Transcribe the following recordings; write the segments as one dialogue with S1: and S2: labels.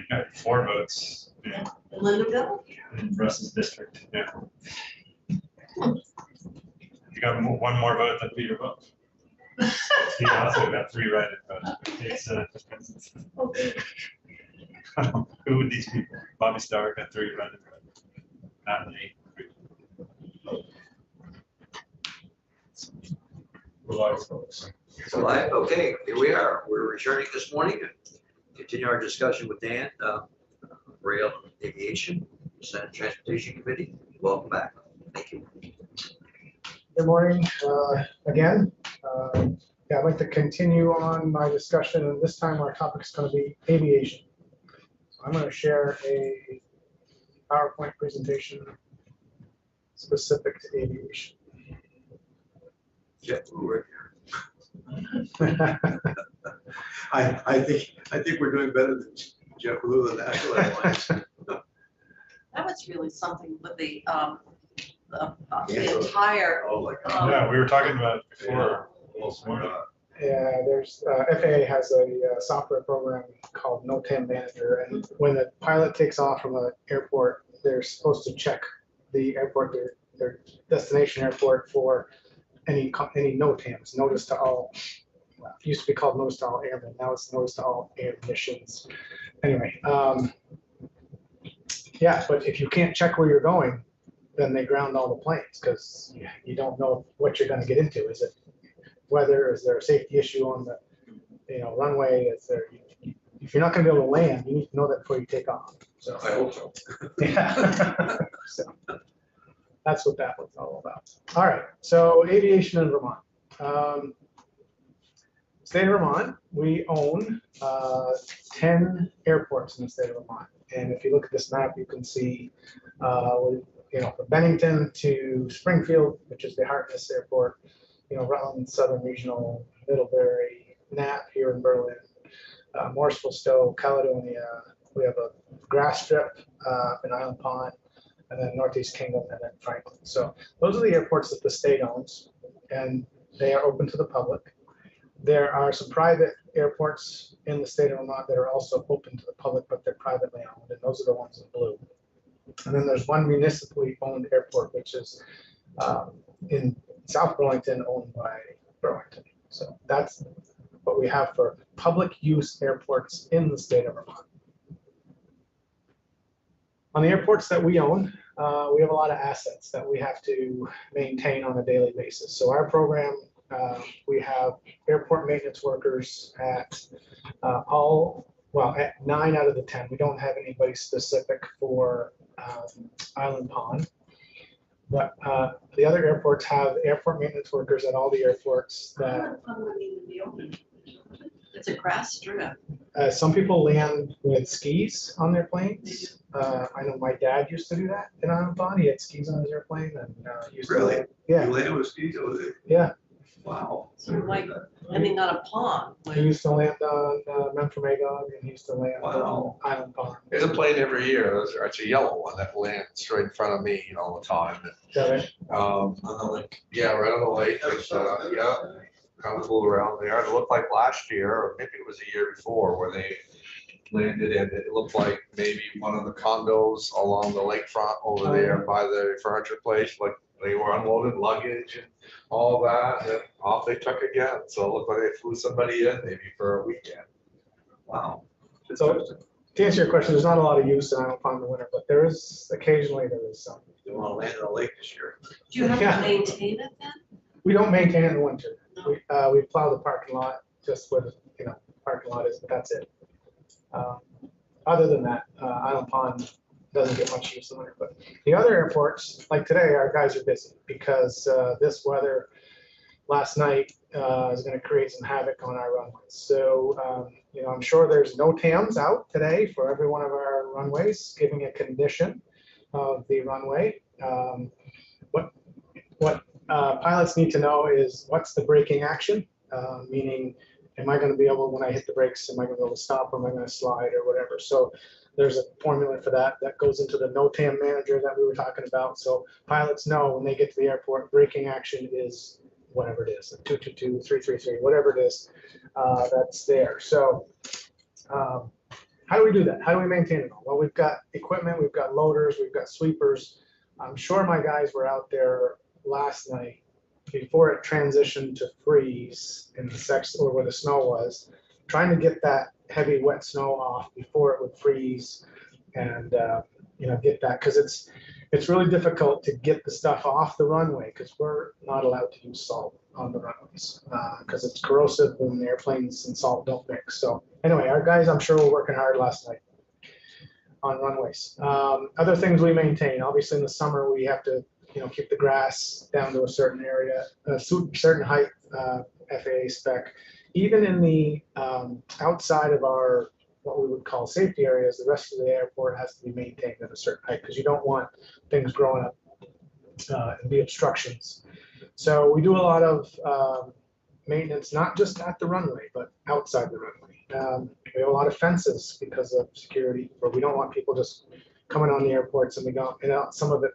S1: got 4 votes. Yeah.
S2: Lindenville?
S1: In Russ's district. Yeah. You got one more vote than Peter vote. He also got 3 write-in votes. It's, who would these people? Bobby Starr got 3 write-in votes. Not me. Relies folks.
S3: Okay, here we are. We're returning this morning and continue our discussion with Dan, Rail Aviation, Senate Transportation Committee. Welcome back. Thank you.
S4: Good morning again. Yeah, I'd like to continue on my discussion, and this time our topic is going to be aviation. So I'm going to share a PowerPoint presentation specific to aviation.
S3: Jeff, we're
S5: I think we're doing better than JetBlue and National Airlines.
S2: That was really something with the entire.
S5: Oh my God.
S1: Yeah, we were talking about it before.
S4: Yeah, there's FAA has a software program called NOTAM Manager, and when the pilot takes off from an airport, they're supposed to check the airport, their destination airport, for any NOTAMs, notice to all. Well, it used to be called notice to all airmen. Now it's notice to all air missions. Anyway, yeah, but if you can't check where you're going, then they ground all the planes because you don't know what you're going to get into. Is it weather? Is there a safety issue on the runway? Is there? If you're not going to be able to land, you need to know that before you take off. So
S5: I hope so.
S4: yeah. So that's what that was all about. All right. So aviation in Vermont. State of Vermont, we own 10 airports in the state of Vermont. And if you look at this map, you can see, from Bennington to Springfield, which is the Hartness Airport, Rutland Southern Regional, Middlebury, Knapp here in Berlin, Morrisville, Stowe, Caledonia. We have a grass strip in Island Pond, and then Northeast Kingdom, and then Franklin. So those are the airports that the state owns, and they are open to the public. There are some private airports in the state of Vermont that are also open to the public, but they're privately owned, and those are the ones in blue. And then there's one municipally owned airport, which is in South Burlington, owned by Burlington. So that's what we have for public use airports in the state of Vermont. On the airports that we own, we have a lot of assets that we have to maintain on a daily basis. So our program, we have airport maintenance workers at at 9 out of the 10. We don't have anybody specific for Island Pond, but the other airports have airport maintenance workers at all the airports. That
S2: It's a grass strip.
S4: some people land with skis on their planes. I know my dad used to do that in Island Pond. He had skis on his airplane, and used
S5: Really?
S4: to land, yeah,
S5: You land with skis over there?
S4: yeah.
S5: Wow.
S2: So like, not a pond.
S4: He used to land on Memphremagog, and he used to land
S5: Wow.
S4: on Island Pond.
S6: There's a plane every year. It's a yellow one that lands right in front of me all the time.
S4: Is that right?
S5: On the lake.
S6: Yeah, right on the lake. Kind of flew around there. It looked like last year, or maybe it was the year before, where they landed, and it looked like maybe one of the condos along the lakefront over there by the furniture place, like they were unloading luggage and all that, and off they took again. So it looked like they flew somebody in maybe for a weekend.
S5: Wow.
S4: So to answer your question, there's not a lot of use in Island Pond in the winter, but there is occasionally some.
S5: You want to land in the lake this year?
S2: Do you have
S4: Yeah.
S2: to maintain it then?
S4: We don't maintain it in the winter.
S2: No.
S4: We plow the parking lot just where the parking lot is, but that's it. Other than that, Island Pond doesn't get much use in the winter. But the other airports, like today, our guys are busy because this weather last night is going to create some havoc on our runways. So I'm sure there's NOTAMs out today for every one of our runways, giving a condition of the runway. What pilots need to know is what's the braking action, meaning am I going to be able, when I hit the brakes, am I going to be able to stop, or am I going to slide, or whatever. So there's a formula for that goes into the NOTAM manager that we were talking about. So pilots know when they get to the airport, braking action is whatever it is, 222, 333, whatever it is, that's there. So How do we do that? How do we maintain it all? Well, we've got equipment, we've got loaders, we've got sweepers. I'm sure my guys were out there last night before it transitioned to freeze in the section or where the snow was, trying to get that heavy wet snow off before it would freeze and get that, because it's really difficult to get the stuff off the runway because we're not allowed to use salt on the runways because it's corrosive when the airplanes and salt don't mix. So anyway, our guys, I'm sure, were working hard last night on runways. Other things we maintain, obviously in the summer, we have to keep the grass down to a certain area, a certain height, FAA spec. Even in the outside of our what we would call safety areas, the rest of the airport has to be maintained at a certain height because you don't want things growing up and be obstructions. So we do a lot of maintenance, not just at the runway, but outside the runway. We have a lot of fences because of security, where we don't want people just coming on the airports, and some of it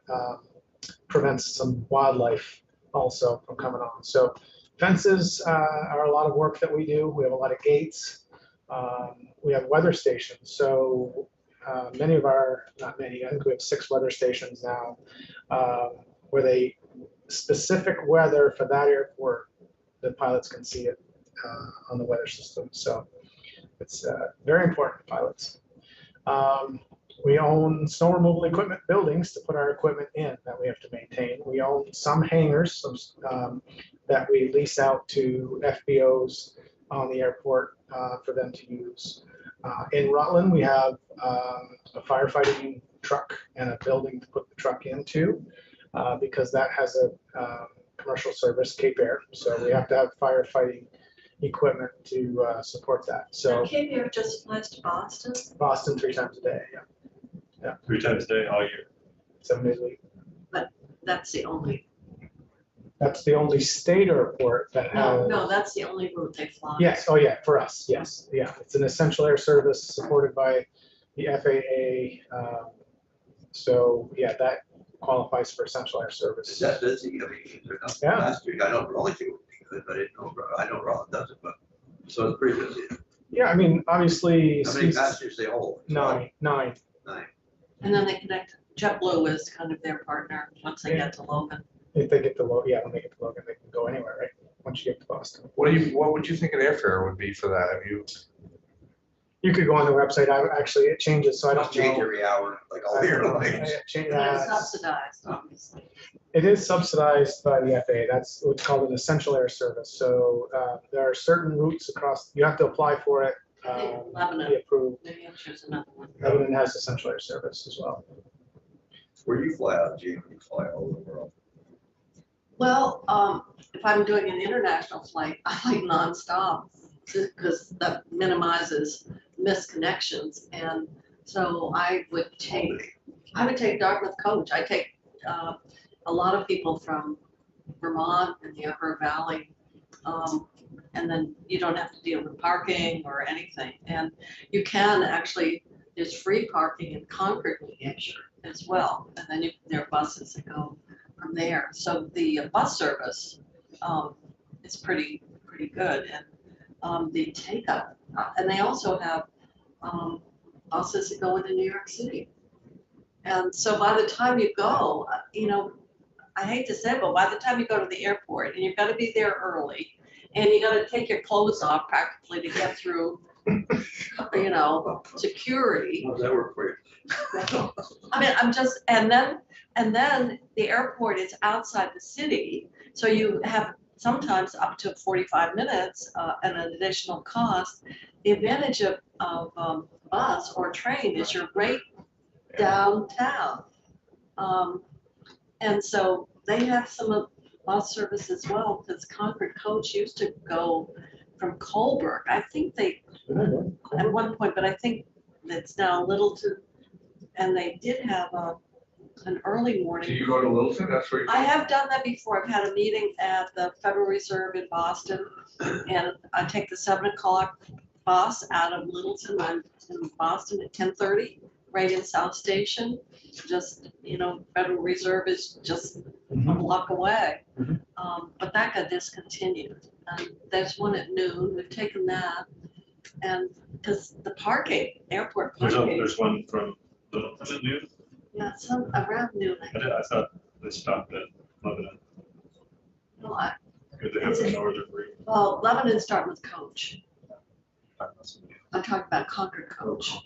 S4: prevents some wildlife also from coming on. So fences are a lot of work that we do. We have a lot of gates. We have weather stations. So many of our, not many, I think we have 6 weather stations now, where they specific weather for that airport, the pilots can see it on the weather system. So it's very important to pilots. We own snow removal equipment buildings to put our equipment in that we have to maintain. We own some hangars that we lease out to FBOs on the airport for them to use. In Rutland, we have a firefighting truck and a building to put the truck into because that has a commercial service, Cape Air. So we have to have firefighting equipment to support that. So
S2: Cape Air just flies to Boston.
S4: Boston 3 times a day, yeah.
S1: 3 times a day, all year.
S4: 7 days a week.
S2: That's the only.
S4: That's the only state airport that has.
S2: No, that's the only route they fly.
S4: Yes, oh yeah, for us, yes, yeah. It's an essential air service supported by the FAA. So yeah, that qualifies for essential air
S3: Is
S4: service.
S3: that busy? I mean, they're not
S4: Yeah.
S3: last week. I know Burlington would be good, but I know Raleigh does it, but so it's pretty busy.
S4: Yeah, I mean, obviously.
S3: How many passengers they hold?
S4: 9.
S3: 9.
S2: And then they connect. JetBlue is kind of their partner once they get to Logan.
S4: If they get to Logan, when they get to Logan, they can go anywhere, right? Once you get to Boston.
S6: What would you think an airfare would be for that? Have you?
S4: You could go on the website. Actually, it changes, so I don't
S3: Must change
S4: know.
S3: every hour, like all year long.
S2: But it's subsidized, obviously.
S4: It is subsidized by the FAA. That's what's called an essential air service. So there are certain routes across, you have to apply for it.
S2: I think Lebanon.
S4: Be approved.
S2: Maybe I'll choose another one.
S4: Lebanon has essential air service as well.
S3: Where you fly out, Gene, you fly all over the world.
S2: Well, if I'm doing an international flight, I like nonstop because that minimizes missed and so I would take Dartmouth coach. I take a lot of people from Vermont and the Upper Valley, and then you don't have to deal with parking or anything. And you can actually, there's free parking in Concord, New Hampshire as well, and then there are buses that go from there. So the bus service is pretty good, and the take-up, and they also have buses that go into New York City. And so by the time you go, I hate to say it, but by the time you go to the airport, and you've got to be there early, and you got to take your clothes off practically to get through, security.
S3: How does that work for you?
S2: I mean, and then the airport is outside the city, so you have sometimes up to 45 minutes and an additional cost. The advantage of bus or train is you're right downtown. And so they have some bus service as well, because Concord Coach used to go from Colbert. I think they, at one point, but I think it's now Littleton, and they did have an early morning.
S6: Do you go to Littleton? That's where you.
S2: I have done that before. I've had a meeting at the Federal Reserve in Boston, and I take the 7 o'clock bus out of Littleton. I'm in Boston at 10:30, right in South Station. Just, Federal Reserve is just a block away. But that got discontinued. And there's one at noon. We've taken that. and, because the parking, airport
S1: There's
S2: parking,
S1: one from, is it new?
S2: yeah, some around noon.
S1: I thought they stopped at Lebanon.
S2: No, I-
S1: Good to have the northern route.
S2: Well, Lebanon started with Coach. I'm talking about Concord Coach.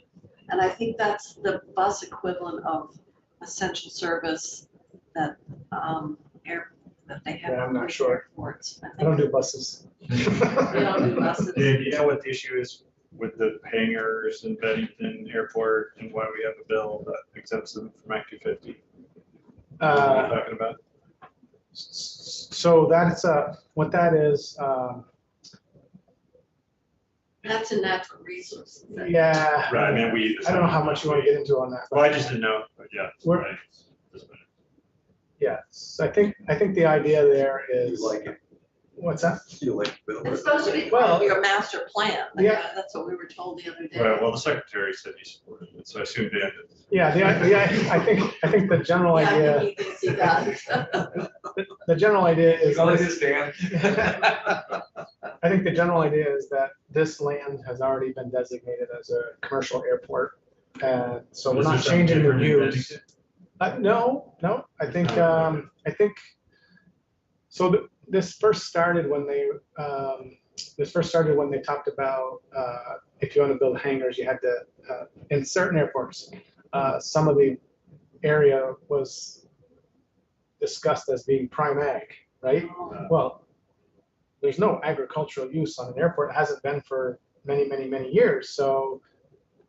S2: And I think that's the bus equivalent of essential service that, that they have.
S4: Yeah, I'm not
S2: with
S4: sure.
S2: Airports.
S4: I don't do buses.
S2: We don't do buses.
S1: Dave, you know what the issue is with the hangars in Bennington Airport and why we have a bill that exempts them from Act 250? What are you talking about?
S4: So that's, what that is,
S2: That's a natural resource.
S4: yeah.
S1: Right, I mean, we.
S4: I don't know how much you want to get into on that. but-
S1: Well, I just didn't know, but yeah.
S4: We're-
S1: right. Doesn't matter.
S4: Yes, I think the idea there is,
S5: You like it,
S4: what's that?
S5: you like Bill.
S2: It's supposed to be part
S4: Well,
S2: of your master plan.
S4: yeah.
S2: That's what we were told the other day.
S1: Right, well, the secretary said he supported it, so I assumed Dan did.
S4: Yeah, I think the general
S2: Yeah, I
S4: idea,
S2: think he thinks he does.
S4: the general idea is,
S6: Like this, Dan.
S4: I think the general idea is that this land has already been designated as a commercial airport. And so we're
S1: Was
S4: not
S1: there something
S4: changing the
S1: different in
S4: use.
S1: Bennington?
S4: No, I think, so this first started when they talked about, if you want to build hangars, you had to, in certain airports, some of the area was discussed as being prime ag, right? Well, there's no agricultural use on an airport, it hasn't been for many, many, many years, so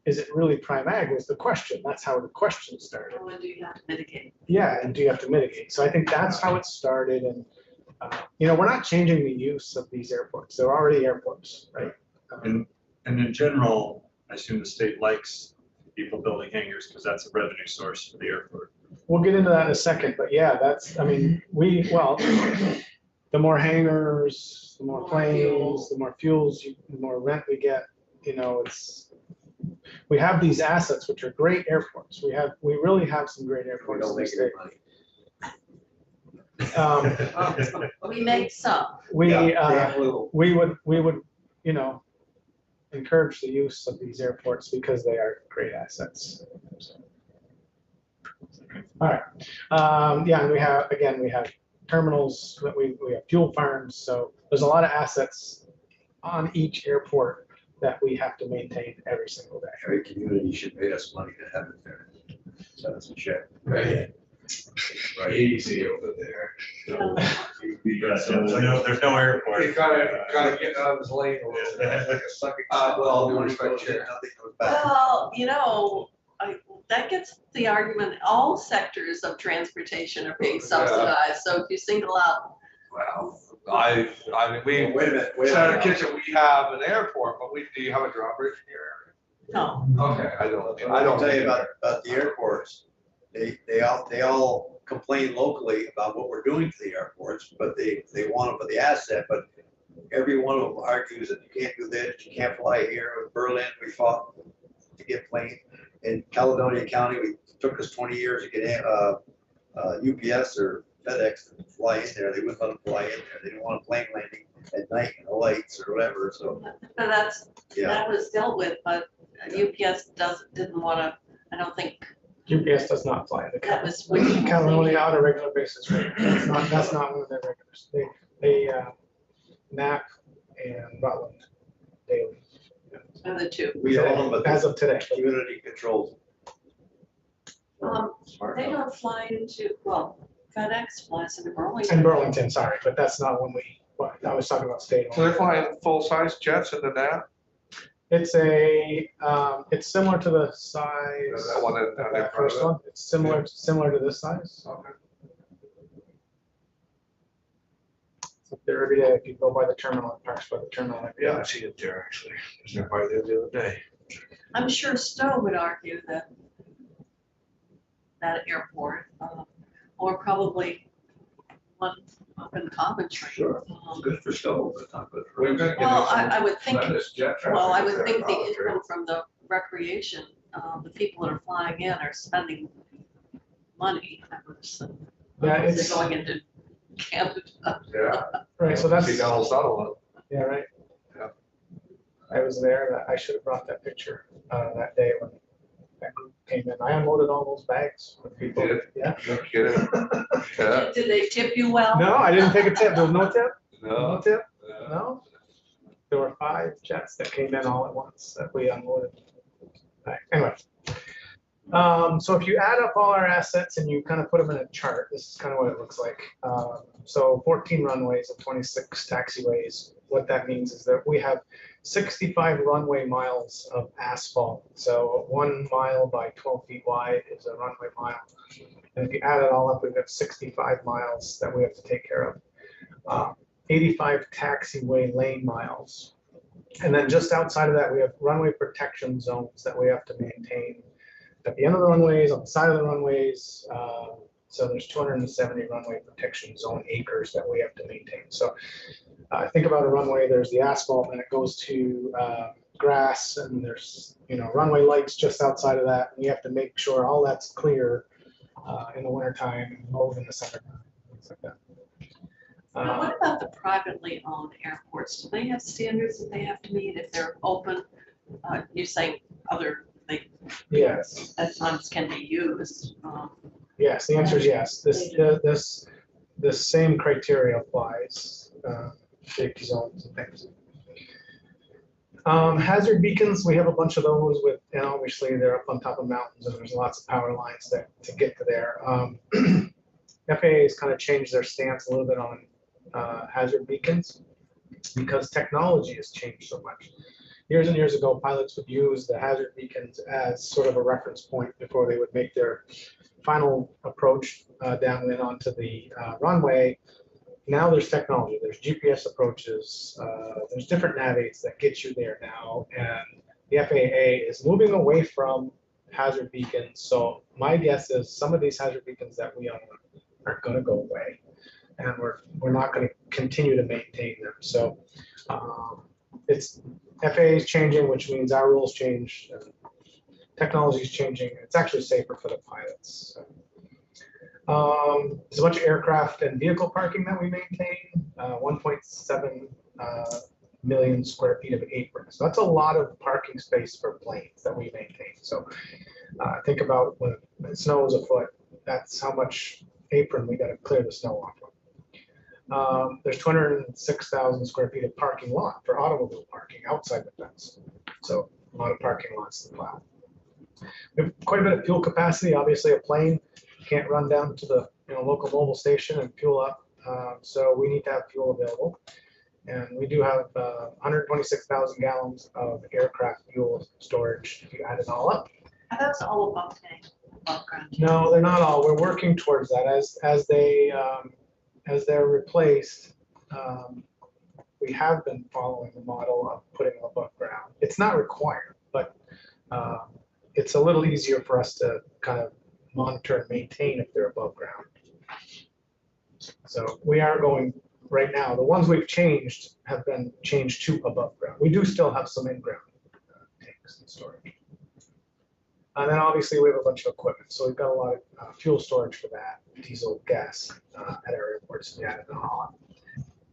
S4: is it really prime ag was the question, that's how the question started.
S2: When do you have to mitigate?
S4: Yeah, and do you have to mitigate? So I think that's how it started, and, we're not changing the use of these airports, they're already airports, right?
S1: And in general, I assume the state likes people building hangars because that's a revenue source for the airport.
S4: We'll get into that in a second, but yeah, that's, I mean, the more hangars, the more
S2: More
S4: planes,
S2: fuel.
S4: the more fuels, the more rent we get, we have these assets, which are great airports. We really have some great
S5: We
S4: airports
S5: don't
S4: in the
S5: make
S4: state.
S5: any money.
S2: We make some.
S5: Damn little.
S4: We would, encourage the use of these airports because they are great assets. All right. Yeah, and we have terminals, that we have fuel farms, so there's a lot of assets on each airport that we have to maintain every single day.
S5: Every community should pay us money to have it there. Send us a check.
S6: Right. Easy over there.
S1: Yeah, so there's no airport.
S6: You gotta get out of his lane a little bit, like a sucking.
S5: Well,
S6: Due
S5: money
S6: respect,
S5: goes in,
S6: Chair.
S5: nothing comes back.
S2: Well, that gets the argument, all sectors of transportation are being subsidized, so if you single out,
S6: Well, I mean, we,
S5: Wait a minute, wait a
S6: Senator
S5: minute.
S6: Kitchen, we have an airport, but do you have a drawbridge in your
S2: no,
S6: area? Okay, I don't.
S5: I don't tell you about the airports. They all complain locally about what we're doing to the airports, but they want it for the asset, but every one of them argues that you can't do this, you can't fly here. In Berlin, we fought to get planes. In Caledonia County, it took us 20 years to get UPS or FedEx to fly in there. They wouldn't let them fly in there. They didn't want a plane landing at night in the lights or whatever, so,
S2: but
S5: yeah.
S2: that was dealt with, but UPS didn't wanna, I don't think
S4: UPS does not fly the
S2: that was. what you were
S4: Caledonia
S2: thinking.
S4: on a regular basis, right? That's not one of their regulars. They NAP and Rutland daily.
S2: Are the two.
S5: We own them, but
S4: As
S5: the
S4: of today.
S5: community controls them.
S2: They don't fly into, well, FedEx flies into
S4: In
S2: Burlington.
S4: Burlington, sorry, but that's not when I was talking about state.
S6: So they're flying full-size jets into that?
S4: It's it's similar to the size
S6: That one in-
S4: of
S6: in
S4: that
S6: front
S4: first
S6: of it?
S4: one. It's similar to this size.
S6: Okay.
S4: It's up there every day. If you go by the terminal, it parks by the terminal every day.
S6: Yeah, I see it there, actually. There's nobody there the other day.
S2: I'm sure Stowe would argue that airport, or probably one up in Coventry.
S5: Sure. It's good for Stowe, but not good for.
S6: We're gonna get
S2: Well,
S6: into some
S2: I would think,
S6: tremendous jet traffic
S2: well, I would
S6: there
S2: think
S6: in
S2: the
S6: Coventry.
S2: income from the recreation, the people that are flying in are spending money, I would assume.
S4: Yeah,
S2: Unless
S4: it's-
S2: they're going into Canada.
S6: Yeah.
S4: Right, so that's,
S6: See Donald Sutherland.
S4: yeah, right. I was there. I should have brought that picture that day when that group came in. I unloaded all those bags with people.
S6: Did?
S4: Yeah.
S6: No kidding. Yeah.
S2: Did they tip you well?
S4: No, I didn't take a tip. There was no tip. No
S6: No.
S4: tip.
S6: Yeah.
S4: No. There were 5 jets that came in all at once that we unloaded. Right. Anyway. So if you add up all our assets and you kind of put them in a chart, this is kind of what it looks like. So 14 runways and 26 taxiways. What that means is that we have 65 runway miles of asphalt. So 1 mile by 12 feet wide is a runway mile. And if you add it all up, we've got 65 miles that we have to take care of. 85 taxiway lane miles. And then just outside of that, we have runway protection zones that we have to maintain at the end of the runways, on the side of the runways. So there's 270 runway protection zone acres that we have to maintain. So think about a runway, there's the asphalt and it goes to grass, and there's runway lights just outside of that. And you have to make sure all that's clear in the wintertime and mowed in the summertime, things like that.
S2: Now, what about the privately owned airports? Do they have standards that they have to meet if they're open? You're saying they
S4: Yes.
S2: at times can be used.
S4: Yes, the answer is yes. This same criteria applies, safety zones and things. Hazard beacons, we have a bunch of those with, and obviously they're up on top of mountains and there's lots of power lines to get to there. FAA has kind of changed their stance a little bit on hazard beacons because technology has changed so much. Years and years ago, pilots would use the hazard beacons as sort of a reference point before they would make their final approach downwind onto the runway. Now there's technology, there's GPS approaches, there's different nav aids that get you there now, and the FAA is moving away from hazard beacons. So my guess is some of these hazard beacons that we own are going to go away, and we're not going to continue to maintain them. So it's FAA is changing, which means our rules change, and technology is changing. It's actually safer for the pilots. So, there's a bunch of aircraft and vehicle parking that we maintain, 1.7 million square feet of aprons. So that's a lot of parking space for planes that we maintain. So think about when it snows a foot, that's how much apron we got to clear the snow off of. There's 206,000 square feet of parking lot for automobile parking outside the fence. So a lot of parking lots to plow. We have quite a bit of fuel capacity. Obviously, a plane can't run down to the local mobile station and fuel up. So we need to have fuel available. And we do have 126,000 gallons of aircraft fuel storage if you add it all up.
S2: Are those all above tank, above ground?
S4: No, they're not all. We're working towards that. As they're replaced, we have been following the model of putting them above ground. It's not required, but it's a little easier for us to kind of monitor and maintain if they're above ground. So we are going right now. The ones we've changed have been changed to above ground. We do still have some in-ground tanks and storage. And then obviously we have a bunch of equipment. So we've got a lot of fuel storage for that, diesel, gas at our airports. Yeah, and all.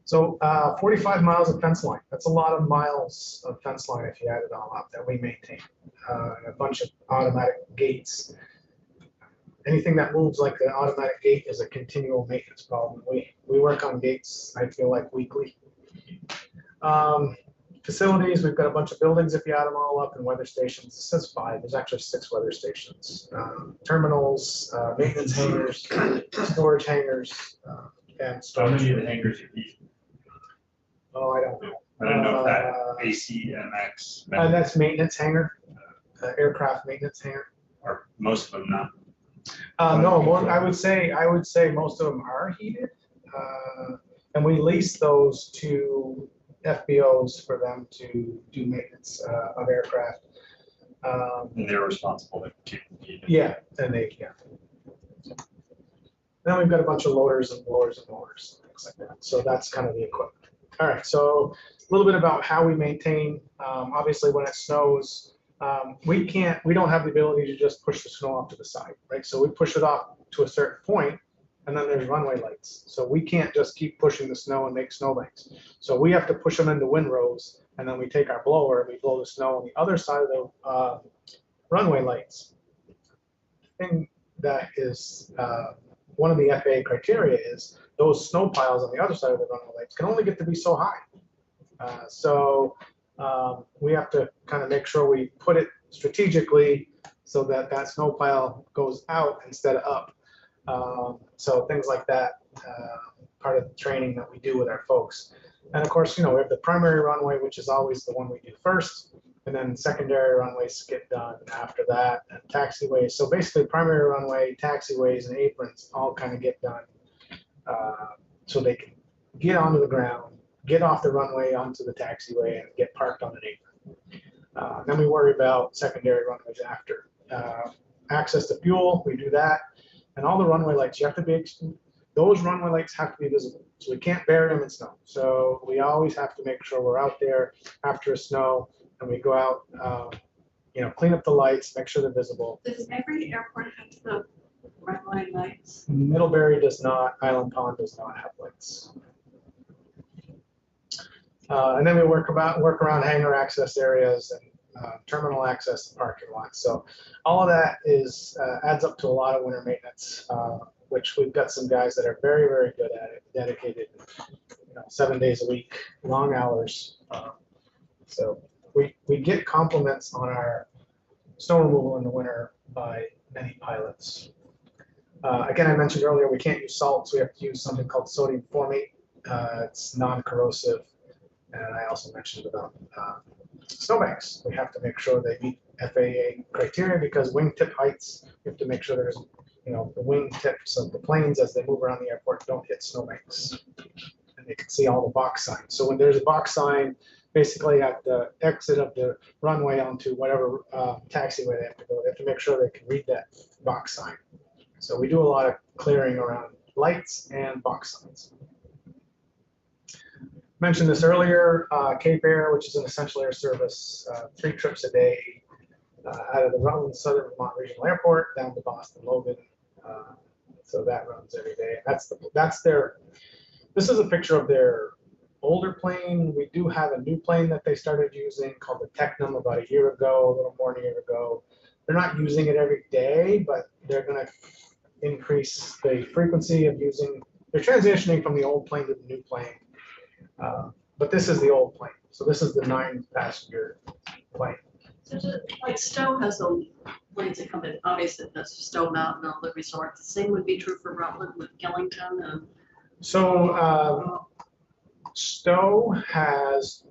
S4: So 45 miles of fence line. That's a lot of miles of fence line if you add it all up that we maintain. And a bunch of automatic gates. Anything that moves like the automatic gate is a continual maintenance problem. We work on gates, I feel like, weekly. Facilities, we've got a bunch of buildings if you add them all up, and weather stations. It says 5, there's actually 6 weather stations. Terminals, maintenance hangars, storage hangars, and
S1: How
S4: storage.
S1: many of the hangars you keep?
S4: Oh, I don't know.
S1: I don't know if that ACMX,
S4: And that's maintenance hangar, aircraft maintenance hangar.
S1: or most of them not.
S4: No, I would say most of them are heated, and we lease those to FBOs for them to do maintenance of aircraft.
S1: And they're responsible to keep them heated.
S4: Yeah, and they can. Then we've got a bunch of loaders and blowers and motors, things like that. So that's kind of the equipment. All right, so a little bit about how we maintain. Obviously, when it snows, we don't have the ability to just push the snow off to the side, right? So we push it off to a certain point, and then there's runway lights. So we can't just keep pushing the snow and make snowbanks. So we have to push them into windrows and then we take our blower and we blow the snow on the other side of the runway lights. The thing that is one of the FAA criteria is those snow piles on the other side of the runway lights can only get to be so high. So we have to kind of make sure we put it strategically so that that snow pile goes out instead of up. So things like that, part of the training that we do with our folks. And of course, we have the primary runway, which is always the one we do first, and then secondary runways get done after that, and taxiways. So basically primary runway, taxiways, and aprons all kind of get done so they can get onto the ground, get off the runway onto the taxiway, and get parked on an apron. Then we worry about secondary runways after. Access to fuel, we do that. And all the runway lights, those runway lights have to be visible. So we can't bury them in snow. So we always have to make sure we're out there after a snow and we go out, clean up the lights, make sure they're visible.
S2: Does every airport have the runway lights?
S4: Middlebury does not, Island Pond does not have lights. And then we work around hangar access areas and terminal access to parking lots. So all of that adds up to a lot of winter maintenance, which we've got some guys that are very, very good at it, dedicated, 7 days a week, long hours. So we get compliments on our snow removal in the winter by many pilots. Again, I mentioned earlier, we can't use salt, so we have to use something called sodium formate. It's non-corrosive. And I also mentioned about snowbanks. We have to make sure they meet FAA criteria because wingtip heights, we have to make sure there's, the wing tips of the planes as they move around the airport don't hit snowbanks. And they can see all the box signs. So when there's a box sign, basically at the exit of the runway onto whatever taxiway they have to go, they have to make sure they can read that box sign. So we do a lot of clearing around lights and box signs. Mentioned this earlier, Cape Air, which is an essential air service, 3 trips a day out of the Rutland Southern Vermont Regional Airport down to Boston Logan. So that runs every day. This is a picture of their older plane. We do have a new plane that they started using called the Technum about a year ago, a little more than a year ago. They're not using it every day, but they're going to increase the frequency of using. They're transitioning from the old plane to the new plane. But this is the old plane. So this is the 9-passenger plane.
S2: So like Stowe has some planes that come in, obviously that's Stowe Mountain, all the resorts. The same would be true for Rutland with Killington and.
S4: So Stowe has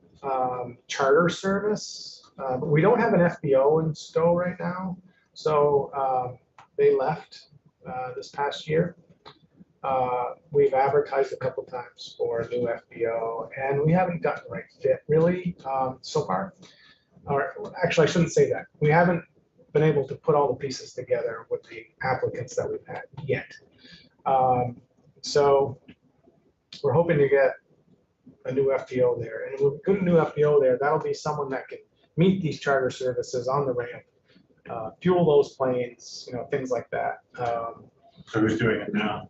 S4: charter service, but we don't have an FBO in Stowe right now. So they left this past year. We've advertised a couple times for a new FBO, and we haven't gotten the right fit really so far. Or actually, I shouldn't say that. We haven't been able to put all the pieces together with the applicants that we've had yet. So we're hoping to get a new FBO there, and with a good new FBO there, that'll be someone that can meet these charter services on the ramp, fuel those planes, things like that.
S1: So who's doing it now?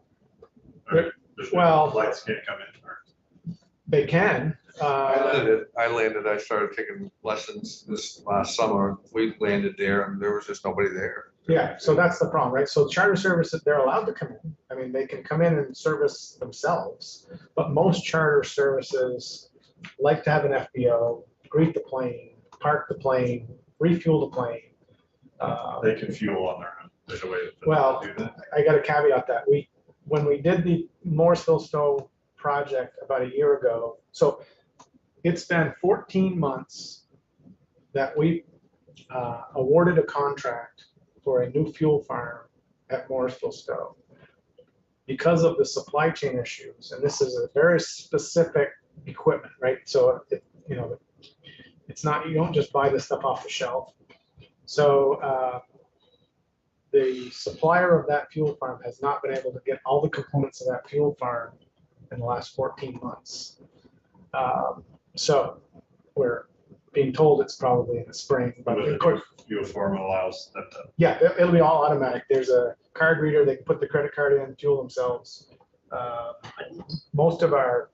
S4: Well,
S1: Flights can't come in. Or
S4: they can.
S6: I landed, I started taking lessons this last summer. We landed there and there was just nobody there.
S4: Yeah, so that's the problem, right? So charter services, they're allowed to come in. I mean, they can come in and service themselves, but most charter services like to have an FBO, greet the plane, park the plane, refuel the plane.
S1: they can fuel on their own. There's a way to
S4: Well,
S1: do that.
S4: I got to caveat that. When we did the Morrisville Stowe project about a year ago, so it's been 14 months that we awarded a contract for a new fuel farm at Morrisville Stowe. Because of the supply chain issues, and this is a very specific equipment, right? So it's not, you don't just buy this stuff off the shelf. So the supplier of that fuel farm has not been able to get all the components of that fuel farm in the last 14 months. So we're being told it's probably in the spring, but of course,
S1: Fuel form allows them to.
S4: yeah, it'll be all automatic. There's a card reader, they can put the credit card in, fuel themselves. Most of our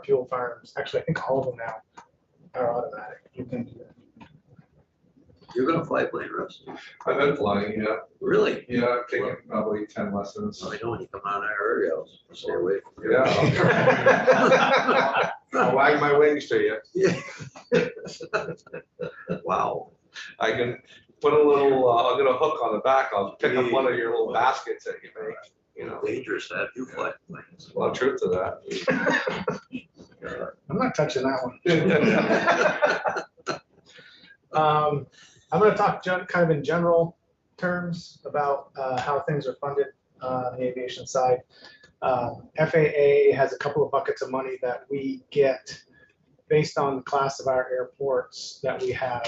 S4: fuel farms, actually, I think all of them now, are automatic. You can do that.
S3: You're gonna fly a plane, Russ?
S6: I've been flying, yeah.
S3: Really?
S6: Yeah, I've taken probably 10 lessons.
S3: So I know when you come out of that area, I'll stay away from you.
S6: Yeah. I'll wag my wings to you.
S3: Yeah. Wow.
S6: I can put a little, I'll get a hook on the back. I'll pick up one of your little baskets that you make, you know.
S3: Dangerous to have you fly planes.
S6: A lot of truth to that.
S4: I'm not touching that one. I'm going to talk kind of in general terms about how things are funded on the aviation side. FAA has a couple of buckets of money that we get based on the class of our airports that we have.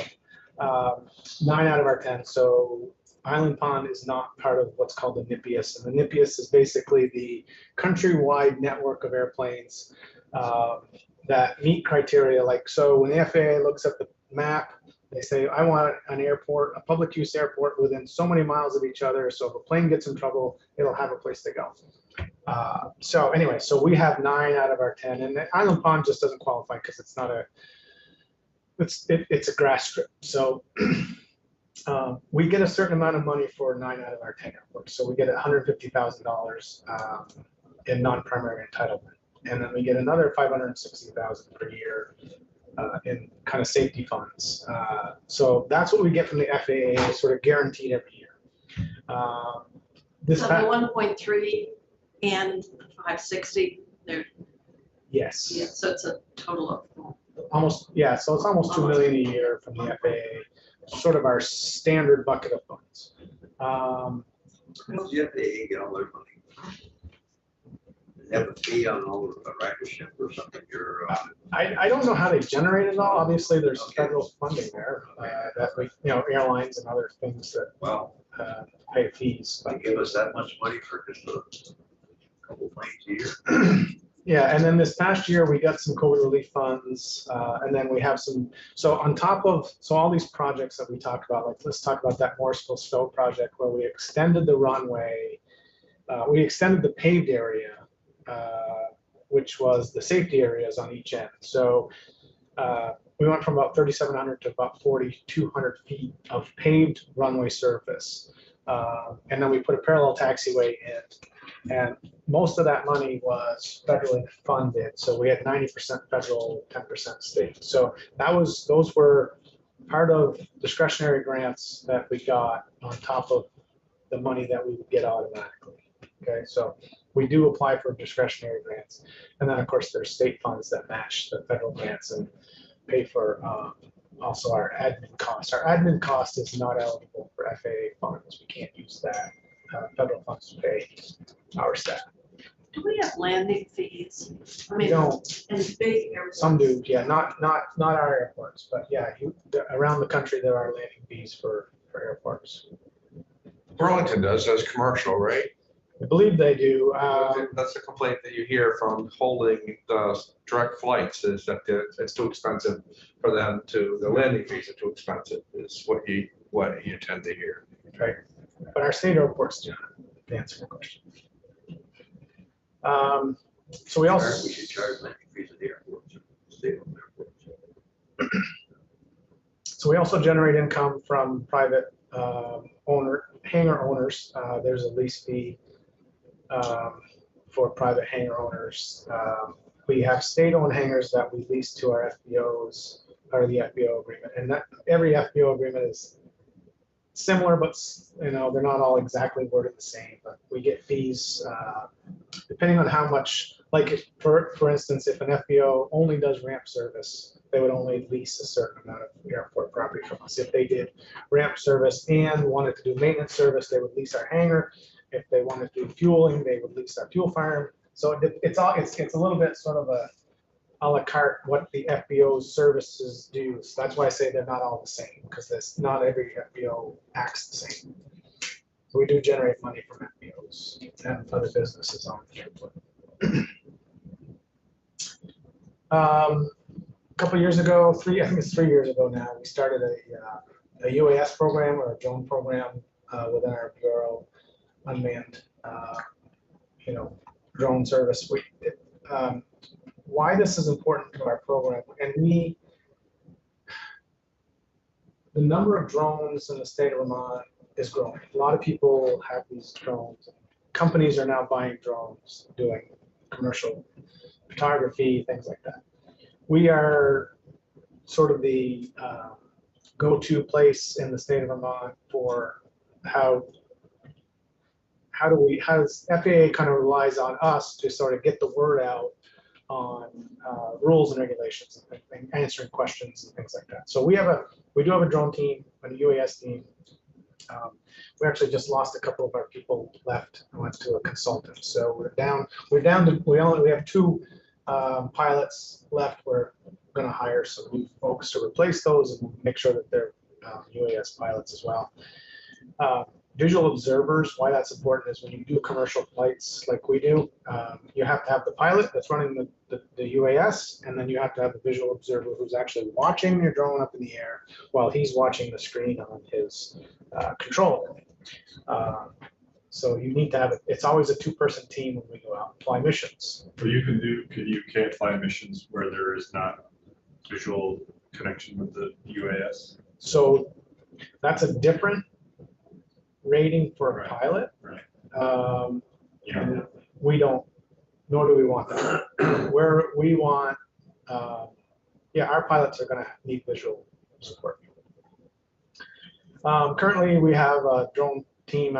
S4: 9 out of our 10. So Island Pond is not part of what's called the NIPIAS. And the NIPIAS is basically the countrywide network of airplanes that meet criteria. Like, so when the FAA looks at the map, they say, I want an airport, a public use airport within so many miles of each other. So if a plane gets in trouble, it'll have a place to go. So anyway, so we have 9 out of our 10, and the Island Pond just doesn't qualify because it's not a, it's a grass strip. So we get a certain amount of money for 9 out of our 10 airports. So we get $150,000 in non-primary entitlement, and then we get another $560,000 per year in kind of safety funds. So that's what we get from the FAA, sort of guaranteed every year. This
S2: So the 1.3 and 560, they're,
S4: yes,
S2: yeah, so it's a total of,
S4: almost, yeah. So it's almost $2 million a year from the FAA, sort of our standard bucket of funds.
S3: How does the FAA get all their money? They have a fee on all the ridership or something?
S4: I don't know how they generate it all. Obviously, there's federal funding there that we, airlines and other things that
S3: Well,
S4: pay fees.
S3: they give us that much money for just a couple planes a year.
S4: Yeah, and then this past year, we got some COVID relief funds, and then we have some, so on top of, so all these projects that we talked about, like, let's talk about that Morrisville Stowe project where we extended the runway, we extended the paved area, which was the safety areas on each end. So we went from about 3,700 to about 4,200 feet of paved runway surface. And then we put a parallel taxiway in, and most of that money was federally funded. So we had 90% federal, 10% state. So those were part of discretionary grants that we got on top of the money that we would get automatically. Okay, so we do apply for discretionary grants. And then of course there's state funds that match the federal grants and pay for also our admin costs. Our admin cost is not eligible for FAA funds. We can't use that federal funds to pay our staff.
S2: do we have landing fees? I
S4: We
S2: mean,
S4: don't,
S2: in big airports.
S4: some do, yeah, not our airports, but yeah, around the country there are landing fees for airports.
S6: Burlington does commercial, right?
S4: I believe they do.
S6: That's the complaint that you hear from holding the direct flights, is that it's too expensive for them to, the landing fees are too expensive, is what you tend to hear.
S4: Right, but our state airports do not, to answer your question. So we also.
S3: We should charge landing fees at the airports, state-owned airports.
S4: So we also generate income from private hangar owners. There's a lease fee for private hangar owners. We have state-owned hangars that we lease to our FBOs, or the FBO agreement, and that every FBO agreement is similar, but they're not all exactly worded the same. But we get fees depending on how much. Like for instance, if an FBO only does ramp service, they would only lease a certain amount of airport property from us. If they did ramp service and wanted to do maintenance service, they would lease our hangar. If they wanted to do fueling, they would lease our fuel farm. So it's a little bit sort of a la carte what the FBO's services do. So that's why I say they're not all the same, because not every FBO acts the same. So we do generate money from FBOs and other businesses on the airport. A couple years ago, I think it's 3 years ago now, we started a UAS program, or a drone program within our bureau, unmanned, drone service. Why this is important to our program, and the number of drones in the state of Vermont is growing. A lot of people have these drones. Companies are now buying drones, doing commercial photography, things like that. We are sort of the go-to place in the state of Vermont for how FAA kind of relies on us to sort of get the word out on rules and regulations and answering questions and things like that. So we do have a drone team, a UAS team. We actually just lost a couple of our people left and went to a consultant. So we have 2 pilots left. We're going to hire some new folks to replace those and make sure that they're UAS pilots as well. Visual observers, why that's important is when you do commercial flights like we do, you have to have the pilot that's running the UAS, and then you have to have the visual observer who's actually watching your drone up in the air while he's watching the screen on his controller. So you need to have it. It's always a 2-person team when we go out and fly missions.
S1: But you can't fly missions where there is not visual connection with the UAS.
S4: So that's a different rating for a pilot.
S1: Right.
S4: And we don't, nor do we want that. Where we want, our pilots are going to need visual support. Currently, we have a drone team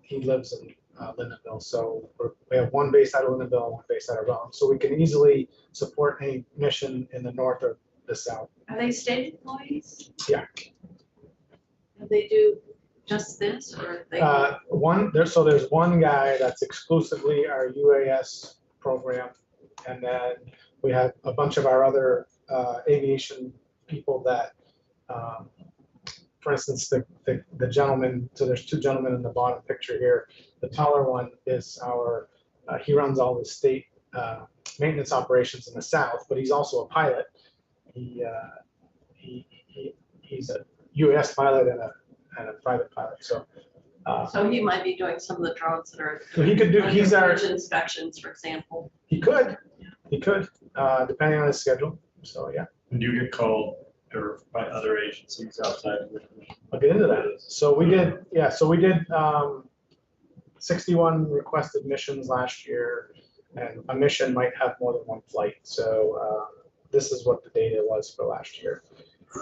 S4: he lives in Lindenville, so we have one based out of Lindenville and one based out of Rome, so we can easily support any mission in the north or the south.
S2: Are they state employees?
S4: Yeah.
S2: And they do just this, or they?
S4: There's one guy that's exclusively our UAS program, and then we have a bunch of our other aviation people that, for instance, the gentleman. So there's 2 gentlemen in the bottom picture here. The taller one is he runs all the state maintenance operations in the south, but he's also a pilot. He's a UAS pilot and a private pilot. So
S2: he might be doing some of the drones that are.
S4: so he could do. He's our
S2: inspections, for example.
S4: He could, depending on his schedule. So yeah.
S1: And do you get called or by other agencies outside of the commission?
S4: I'll get into that. So we did 61 requested missions last year, and a mission might have more than 1 flight. So this is what the data was for last year.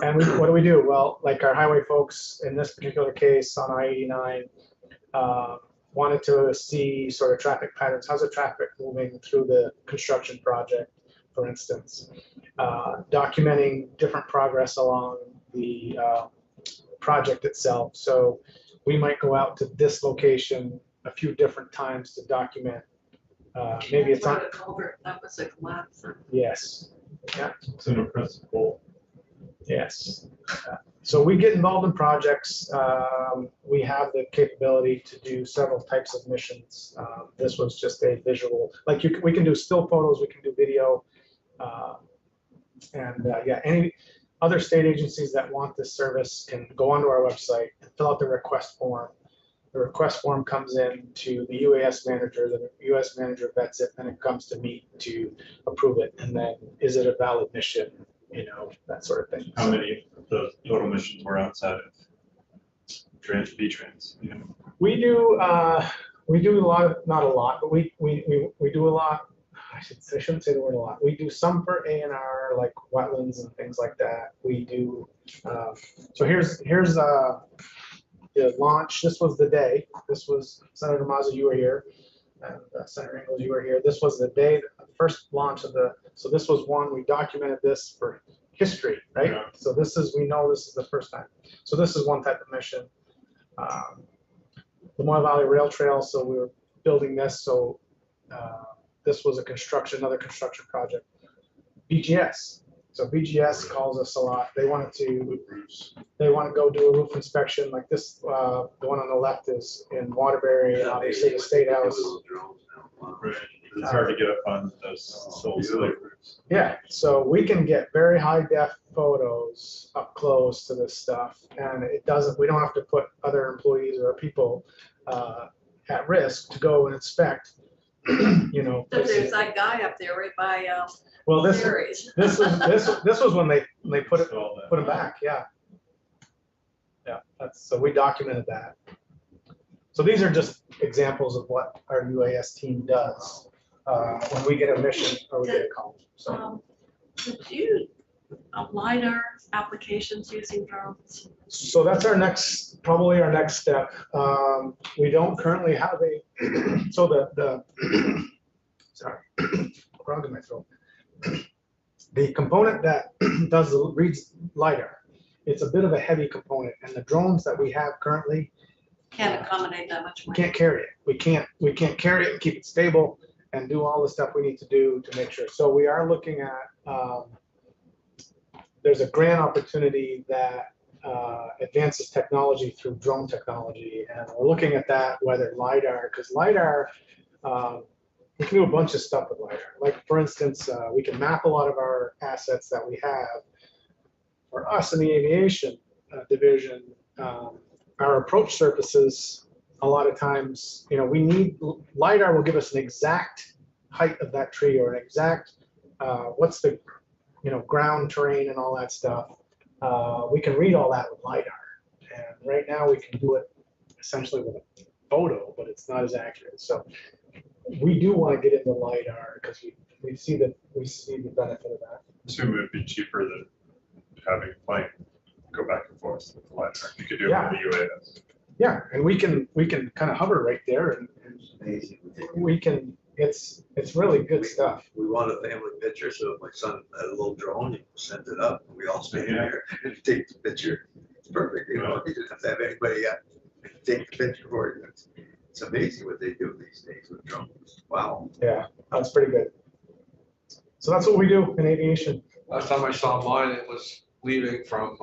S4: And what do we do? Well, like our highway folks in this particular case on I-89 wanted to see sort of traffic patterns. How's the traffic moving through the construction project, for instance? Documenting different progress along the project itself. So we might go out to this location a few different times to document. Maybe it's on
S2: a culvert that was a collapse.
S4: Yes. Yeah.
S1: It's an impressive goal.
S4: Yes. So we get involved in projects. We have the capability to do several types of missions. This was just a visual, we can do still photos, we can do video. Any other state agencies that want this service can go onto our website and fill out the request form. The request form comes in to the UAS manager, the UAS manager vets it, and it comes to me to approve it. And then, is it a valid mission? That sort of thing.
S1: How many of the total missions were outside of V-Trans?
S4: We do a lot of, not a lot, but we do a lot. I shouldn't say the word a lot. We do some for A&R, like wetlands and things like that. We do. So here's the launch. This was the day. This was Senator Mazza, you were here, and Senator Ingalls, you were here. This was the day, the first launch of so this was one. We documented this for history, right?
S1: Yeah.
S4: So we know this is the first time. So this is one type of mission. The Moyle Valley Rail Trail. So we were building this. So this was another construction project. BGS. So BGS calls us a lot. They want to go do a roof inspection like this. The one on the left is in Waterbury, and obviously the State House.
S1: Right. It's hard to get up on those soul slate roofs.
S4: Yeah, so we can get very high def photos up close to this stuff, and we don't have to put other employees or people at risk to go and inspect.
S2: So there's that guy up there right by
S4: well, this
S2: Series.
S4: was when they put it back. Yeah. Yeah, so we documented that. So these are just examples of what our UAS team does when we get a mission or we get a call. So,
S2: Did you, LiDAR applications using drones?
S4: so that's probably our next step. We don't currently have so the sorry, frog in my throat. The component that reads LiDAR, it's a bit of a heavy component, and the drones that we have currently
S2: Can't accommodate that much
S4: we
S2: weight.
S4: can't carry it. We can't carry it and keep it stable and do all the stuff we need to do to make sure. So we are looking at, there's a grant opportunity that advances technology through drone technology. And we're looking at that, whether LiDAR, because LiDAR, we can do a bunch of stuff with LiDAR. Like for instance, we can map a lot of our assets that we have. For us in the aviation division, our approach surfaces, a lot of times, we need, LiDAR will give us an exact height of that tree or an exact, what's the, ground terrain and all that stuff. We can read all that with LiDAR. And right now we can do it essentially with a photo, but it's not as accurate. So we do want to get into LiDAR because we see the benefit of that.
S1: Assume it would be cheaper than having a plane go back and forth with the LiDAR. You could do it
S4: Yeah.
S1: with the UAS.
S4: Yeah, and we can kind of hover right there and
S5: It's amazing.
S4: we can, it's really good stuff.
S5: We want a family picture, so if my son had a little drone, he sent it up, and we all stand there and take the picture. It's perfect, you didn't have to have anybody take the picture for you. It's amazing what they do these days with drones. Wow.
S4: Yeah, that's pretty good. So that's what we do in aviation.
S6: Last time I saw mine, it was leaving from,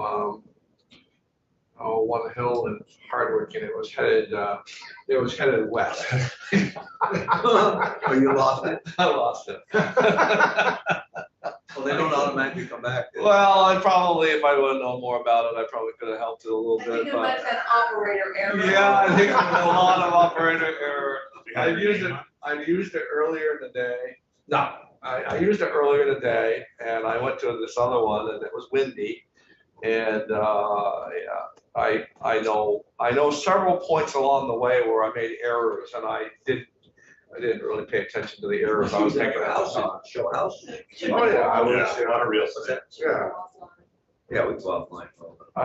S6: One Hill in Hardwick, and it was headed west.
S5: Oh, you lost it?
S6: I lost it.
S5: Well, they don't automatically come back. do they?
S6: Well, I probably, if I would have known more about it, I probably could have helped it a little
S2: I
S6: bit,
S2: think it might
S6: but.
S2: have been operator error.
S6: Yeah, I think there was a lot of operator error. I
S1: Behind your
S6: used it,
S1: name.
S6: I used it earlier in the day. No, I used it earlier in the day, and I went to this other one, and it was windy. And, yeah, I know several points along the way where I made errors, and I didn't really pay attention to the errors I was
S5: Use that
S6: making
S5: for
S6: at the
S5: house,
S6: time.
S5: show a house.
S6: Oh, yeah, I was.
S1: Yeah, a lot of real
S5: What's
S1: estate.
S5: that?
S6: Yeah.
S5: Yeah, we go offline.